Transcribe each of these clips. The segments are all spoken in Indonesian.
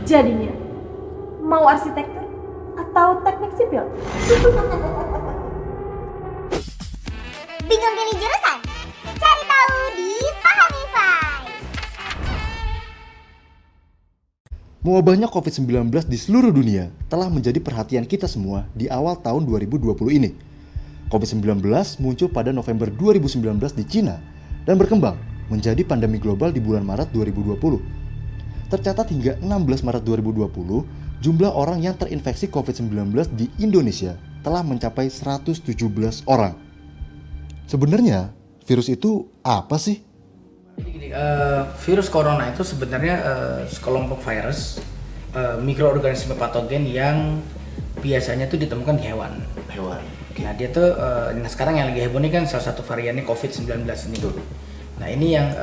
Jadinya, mau arsitektur atau teknik sipil? Bingung pilih jurusan? Cari tahu di Pahamify. Mewabahnya COVID-19 di seluruh dunia telah menjadi perhatian kita semua di awal tahun 2020 ini. COVID-19 muncul pada November 2019 di Cina dan berkembang menjadi pandemi global di bulan Maret 2020. Tercatat hingga 16 Maret 2020, jumlah orang yang terinfeksi COVID-19 di Indonesia telah mencapai 117 orang. Sebenarnya, virus itu apa sih? Jadi gini, virus corona itu sebenarnya sekelompok virus mikroorganisme patogen yang biasanya tuh ditemukan di hewan. Nah dia tuh, nah sekarang yang lagi heboh ini kan salah satu variannya COVID-19 ini. Nah ini yang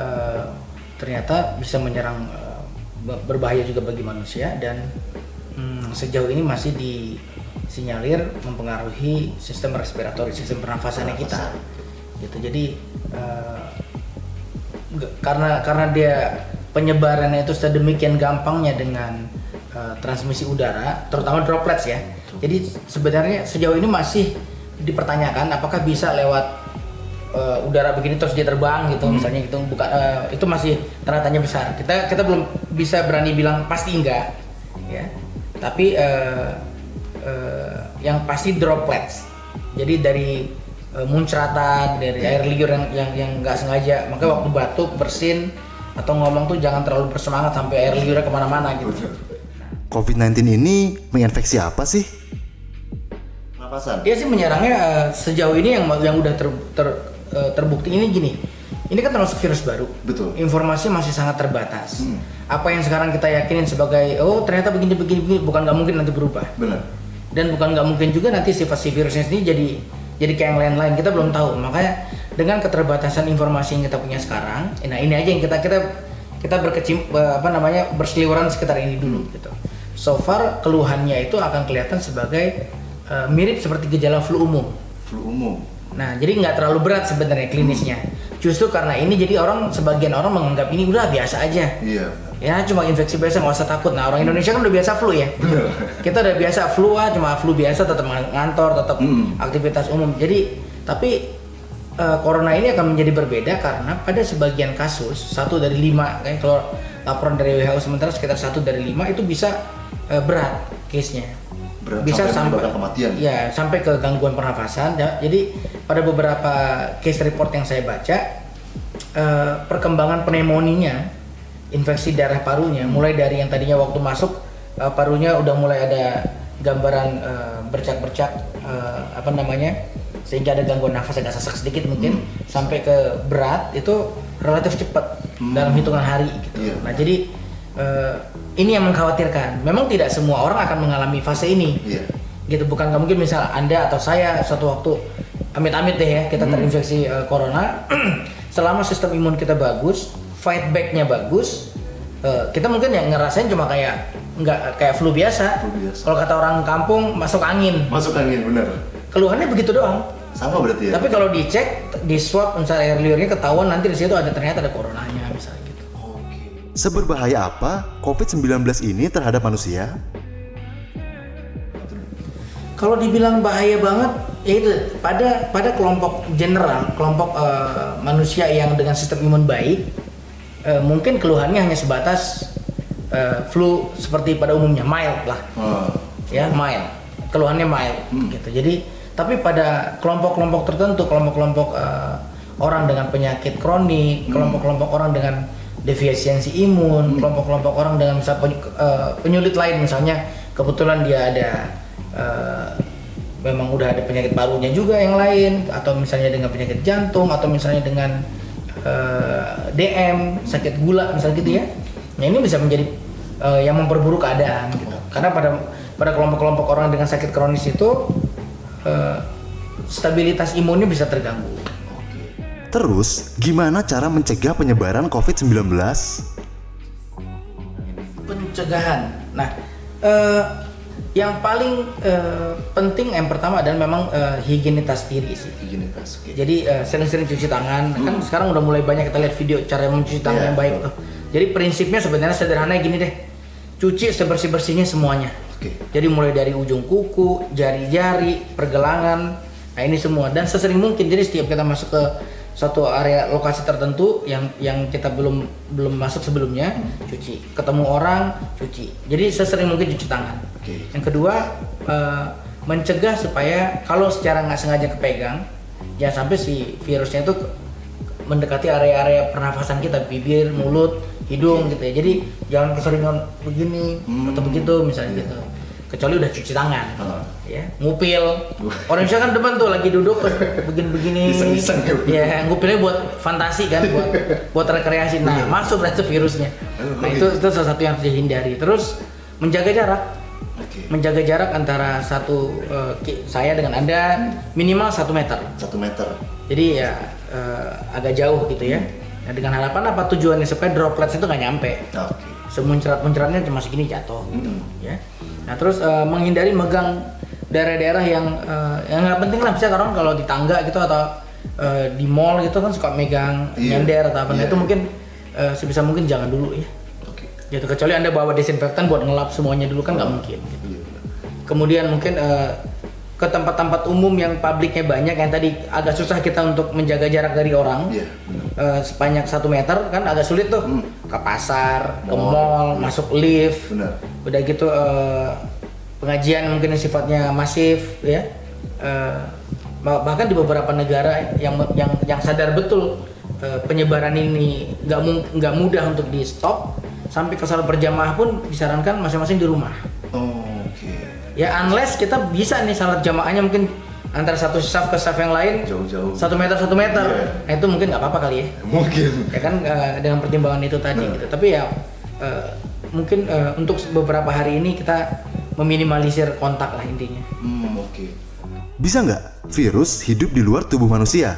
ternyata bisa menyerang, berbahaya juga bagi manusia dan sejauh ini masih disinyalir mempengaruhi sistem respiratori, sistem pernafasannya kita. Gitu. Jadi karena dia penyebarannya itu sedemikian gampangnya dengan transmisi udara, terutama droplets ya. Jadi sebenarnya sejauh ini masih dipertanyakan apakah bisa lewat udara begini terus dia terbang gitu, misalnya gitu. Bukan, itu masih tanda tanya besar. Kita belum bisa berani bilang pasti enggak, ya. Tapi yang pasti droplets. Jadi dari muncratan dari air liur yang nggak sengaja, makanya waktu batuk, bersin atau ngomong tuh jangan terlalu bersemangat sampai air liurnya kemana-mana gitu. COVID-19 ini menginfeksi apa sih? Pernapasan. Dia sih menyerangnya sejauh ini yang udah terbukti ini gini. Ini kan termasuk virus baru. Betul. Informasi masih sangat terbatas. Apa yang sekarang kita yakinin sebagai ternyata begini bukan nggak mungkin nanti berubah. Benar. Dan bukan nggak mungkin juga nanti sifat si virusnya sendiri jadi kayak yang lain-lain, kita belum tahu. Makanya dengan keterbatasan informasi yang kita punya sekarang, nah ini aja yang kita berseliweran sekitar ini dulu gitu. So far keluhannya itu akan kelihatan sebagai mirip seperti gejala flu umum. Nah, jadi nggak terlalu berat sebenarnya klinisnya. Justru karena ini jadi sebagian orang menganggap ini udah biasa aja. Iya. Ya cuma infeksi biasa, nggak usah takut. Nah orang Indonesia kan udah biasa flu ya. Benar. Kita udah biasa flu cuma flu biasa, tetap ngantor, tetap aktivitas umum. Jadi tapi corona ini akan menjadi berbeda karena pada sebagian kasus 1 dari 5, kayak kalau laporan dari WHO sementara sekitar 1 dari 5 itu bisa berat case-nya. Bisa sampai kematian. Ya, sampai ke gangguan pernafasan. Jadi pada beberapa case report yang saya baca, perkembangan pneumonia, infeksi darah parunya, mulai dari yang tadinya waktu masuk parunya udah mulai ada gambaran bercak-bercak sehingga ada gangguan nafas agak sesak sedikit mungkin, sampai ke berat itu relatif cepat dalam hitungan hari gitu. Yeah. Nah jadi ini yang mengkhawatirkan. Memang tidak semua orang akan mengalami fase ini. Yeah. Gitu, bukan nggak mungkin misal Anda atau saya suatu waktu amit-amit deh ya kita terinfeksi corona, selama sistem imun kita bagus, fight back-nya bagus, kita mungkin ya ngerasain cuma nggak kayak flu biasa. Kalau kata orang kampung masuk angin. Benar. Keluhannya begitu doang. Sama berarti ya. Tapi kalau dicek, di swab misalnya air liurnya ketahuan, nanti di situ ternyata ada coronanya misalnya gitu. Seberbahaya apa COVID-19 ini terhadap manusia? Kalau dibilang bahaya banget, ya itu pada kelompok general, kelompok manusia yang dengan sistem imun baik, mungkin keluhannya hanya sebatas flu seperti pada umumnya, mild lah, ya mild, keluhannya mild, gitu. Jadi, tapi pada kelompok-kelompok tertentu, kelompok-kelompok orang dengan penyakit kronik, kelompok-kelompok orang dengan defisiensi imun, kelompok-kelompok orang dengan penyulit lain, misalnya kebetulan dia ada memang udah ada penyakit parunya juga yang lain, atau misalnya dengan penyakit jantung, atau misalnya dengan DM, sakit gula misalnya gitu ya. Nah ini bisa menjadi yang memperburuk keadaan gitu. Karena pada kelompok-kelompok orang dengan sakit kronis itu stabilitas imunnya bisa terganggu. Terus, gimana cara mencegah penyebaran COVID-19? Pencegahan. Nah, yang paling penting yang pertama adalah memang higienitas diri sih. Jadi sering-sering cuci tangan. Kan sekarang udah mulai banyak kita lihat video cara mencuci tangan yang baik tuh. Jadi prinsipnya sebenarnya sederhana gini deh. cuci sebersih-bersihnya semuanya. Oke. Jadi mulai dari ujung kuku, jari-jari, pergelangan, nah ini semua dan sesering mungkin. Jadi setiap kita masuk ke suatu area lokasi tertentu yang kita belum masuk sebelumnya, cuci. Ketemu orang, cuci. Jadi sesering mungkin cuci tangan. Oke. Yang kedua, mencegah supaya kalau secara nggak sengaja kepegang, jangan sampai si virusnya itu mendekati area-area pernafasan kita, bibir, mulut, hidung gitu ya. Jadi jangan keseringan begini atau begitu misalnya gitu. Kecuali udah cuci tangan, ya, ngupil. Orang Indonesia kan depan tuh lagi duduk terus begini-begini. Iseng-iseng ya, ngupilnya buat fantasi kan, buat rekreasi. Nah, masuk itu virusnya. Nah, itu salah satu yang harus dihindari. Terus menjaga jarak. Menjaga jarak antara saya dengan Anda minimal 1 meter. 1 meter. Jadi ya agak jauh gitu ya. Nah, dengan harapan apa tujuannya supaya droplets itu nggak nyampe. Oke. Semuncrat-muncratnya cuma segini jatuh. Ya. Nah terus menghindari megang daerah-daerah yang nggak penting lah, misalnya orang kalau di tangga gitu atau di mall gitu kan suka megang nyender atau apa. Nah itu mungkin sebisa mungkin jangan dulu ya. Oke. Gitu, kecuali Anda bawa desinfektan buat ngelap semuanya dulu kan nggak mungkin. Gitu. Kemudian mungkin ke tempat-tempat umum yang publiknya banyak yang tadi agak susah kita untuk menjaga jarak dari orang. Sepanjang 1 meter kan agak sulit tuh. Ke pasar, ke mall, masuk lift. Benar. Udah gitu pengajian mungkin yang sifatnya masif ya. Bahkan di beberapa negara yang sadar betul penyebaran ini nggak mudah untuk di stop, sampai ke salat berjamaah pun disarankan masing-masing di rumah. Oke. Ya unless kita bisa nih salat jamaahnya mungkin antara satu saf ke saf yang lain Jauh-jauh. 1 meter 1 meter. Nah itu mungkin nggak apa-apa kali ya. Mungkin. Ya kan dengan pertimbangan itu tadi gitu. Tapi ya mungkin untuk beberapa hari ini kita meminimalisir kontak lah intinya. Oke. Bisa nggak virus hidup di luar tubuh manusia?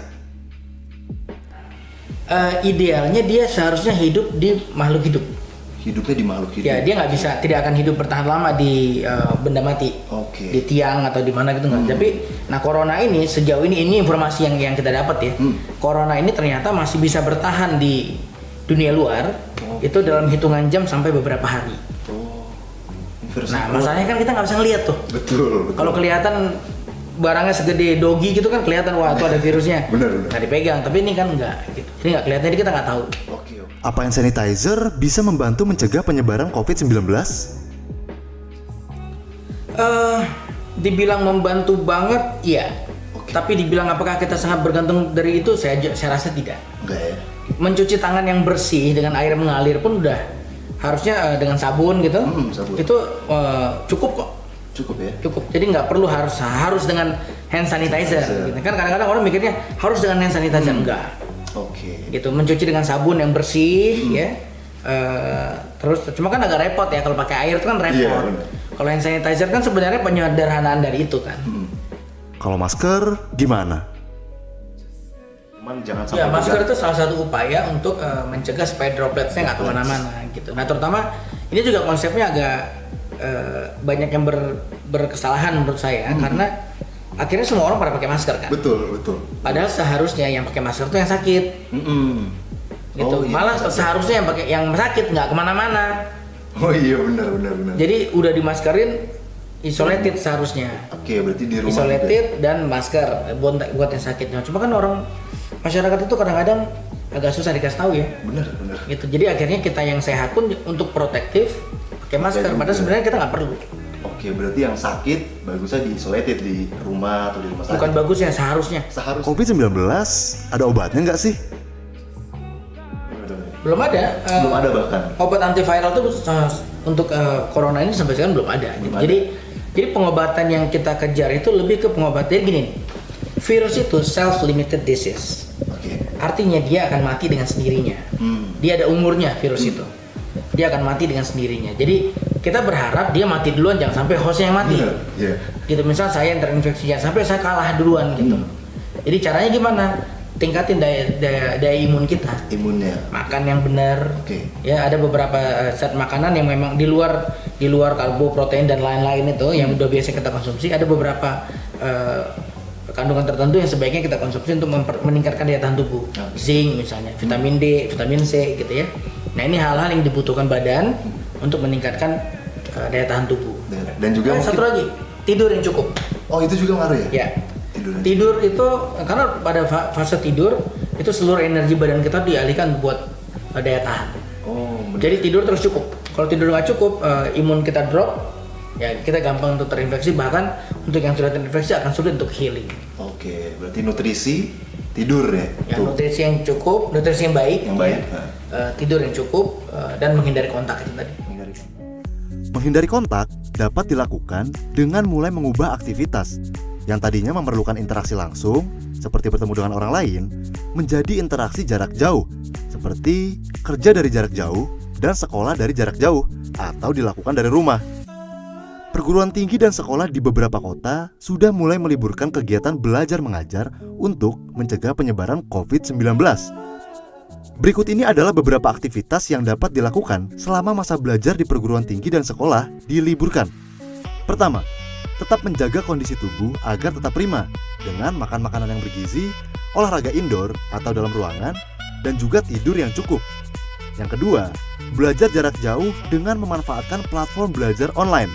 Idealnya dia seharusnya hidup di makhluk hidup. Hidupnya di makhluk hidup. Ya dia tidak akan hidup bertahan lama di benda mati. Oke. Di tiang atau di mana gitu nggak. Tapi nah corona ini sejauh ini informasi yang kita dapat ya. Corona ini ternyata masih bisa bertahan di dunia luar. Itu dalam hitungan jam sampai beberapa hari. Nah masalahnya kan kita nggak bisa ngeliat tuh. Betul. Kalau kelihatan barangnya segede dogi gitu kan kelihatan wah itu ada virusnya. Benar. Nggak dipegang. Tapi ini kan nggak. Gitu. Ini nggak kelihatan, jadi kita nggak tahu. Oke. Apa hand sanitizer bisa membantu mencegah penyebaran COVID-19? Dibilang membantu banget, iya. Oke. Tapi dibilang apakah kita sangat bergantung dari itu, saya rasa tidak. Enggak ya. Mencuci tangan yang bersih dengan air mengalir pun udah harusnya dengan sabun gitu. Sabun. Itu cukup kok. Cukup ya. Cukup. Jadi nggak perlu harus dengan hand sanitizer. Gitu. Kan kadang-kadang orang mikirnya harus dengan hand sanitizer, enggak. Oke. Gitu, mencuci dengan sabun yang bersih ya. Terus cuma kan agak repot ya kalau pakai air itu kan repot. Iya, kalau hand sanitizer kan sebenarnya penyederhanaan dari itu kan. Kalau masker gimana? Cuman jangan sampai. Ya masker itu salah satu upaya untuk mencegah supaya dropletnya nggak kemana-mana gitu. Nah terutama ini juga konsepnya agak banyak yang berkesalahan menurut saya karena akhirnya semua orang pada pakai masker kan. Betul. Padahal seharusnya yang pakai masker itu yang sakit. Gitu. Iya, Malah seharusnya yang sakit nggak kemana-mana. Oh iya benar. Jadi udah dimaskerin, isolated seharusnya. Oke, berarti di rumah. Isolated dan masker buat yang sakit. Nah, cuma kan orang masyarakat itu kadang-kadang agak susah dikasih tahu ya. Benar. Gitu. Jadi akhirnya kita yang sehat pun untuk protektif pakai masker. Padahal sebenarnya kita nggak perlu. Oke, berarti yang sakit bagusnya di isolated di rumah atau di rumah sakit. Bukan bagus ya, seharusnya. Seharusnya. COVID-19 ada obatnya nggak sih? Belum ada. Belum ada bahkan. Obat antiviral itu untuk corona ini sampai sekarang belum ada. Belum ada. Jadi pengobatan yang kita kejar itu lebih ke pengobatan gini. Virus itu self-limited disease. Oke. Artinya dia akan mati dengan sendirinya. Dia ada umurnya virus itu. Dia akan mati dengan sendirinya. Jadi kita berharap dia mati duluan, jangan sampai hostnya yang mati. Iya. Gitu, misal saya yang terinfeksi, jangan sampai saya kalah duluan gitu. Jadi caranya gimana? Tingkatin daya imun kita. Imunnya. Makan yang benar. Oke. Ya ada beberapa set makanan yang memang di luar karbo, protein dan lain-lain itu yang udah biasa kita konsumsi. Ada beberapa kandungan tertentu yang sebaiknya kita konsumsi untuk meningkatkan daya tahan tubuh. Zinc misalnya, vitamin D, vitamin C gitu ya. Nah ini hal-hal yang dibutuhkan badan untuk meningkatkan daya tahan tubuh. Dan juga Satu lagi, tidur yang cukup. Oh, itu juga ngaruh ya? Ya. Tidur itu karena pada fase tidur itu seluruh energi badan kita dialihkan buat daya tahan. Oh, benar. Jadi tidur terus cukup. Kalau tidur nggak cukup, imun kita drop, ya kita gampang untuk terinfeksi. Bahkan untuk yang sudah terinfeksi akan sulit untuk healing. Oke, berarti nutrisi, tidur ya? Ya, nutrisi yang cukup, nutrisi yang baik, Yang baik, tidur yang cukup, dan menghindari kontak itu tadi. Menghindari kontak dapat dilakukan dengan mulai mengubah aktivitas yang tadinya memerlukan interaksi langsung, seperti bertemu dengan orang lain, menjadi interaksi jarak jauh, seperti kerja dari jarak jauh dan sekolah dari jarak jauh, atau dilakukan dari rumah. Perguruan tinggi dan sekolah di beberapa kota sudah mulai meliburkan kegiatan belajar mengajar untuk mencegah penyebaran COVID-19. Berikut ini adalah beberapa aktivitas yang dapat dilakukan selama masa belajar di perguruan tinggi dan sekolah diliburkan. Pertama, tetap menjaga kondisi tubuh agar tetap prima dengan makan makanan yang bergizi, olahraga indoor atau dalam ruangan, dan juga tidur yang cukup. Yang kedua, belajar jarak jauh dengan memanfaatkan platform belajar online.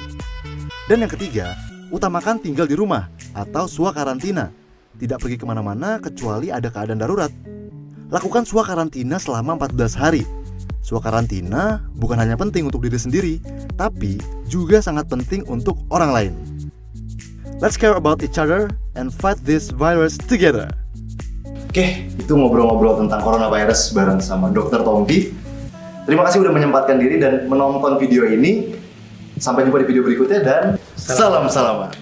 Dan yang ketiga, utamakan tinggal di rumah atau swakarantina. Tidak pergi kemana-mana kecuali ada keadaan darurat. Lakukan swakarantina selama 14 hari. Swakarantina bukan hanya penting untuk diri sendiri, tapi juga sangat penting untuk orang lain. Let's care about each other and fight this virus together. Oke, itu ngobrol-ngobrol tentang coronavirus bareng sama Dr. Tompi. Terima kasih udah menyempatkan diri dan menonton video ini. Sampai jumpa di video berikutnya dan salam-salaman.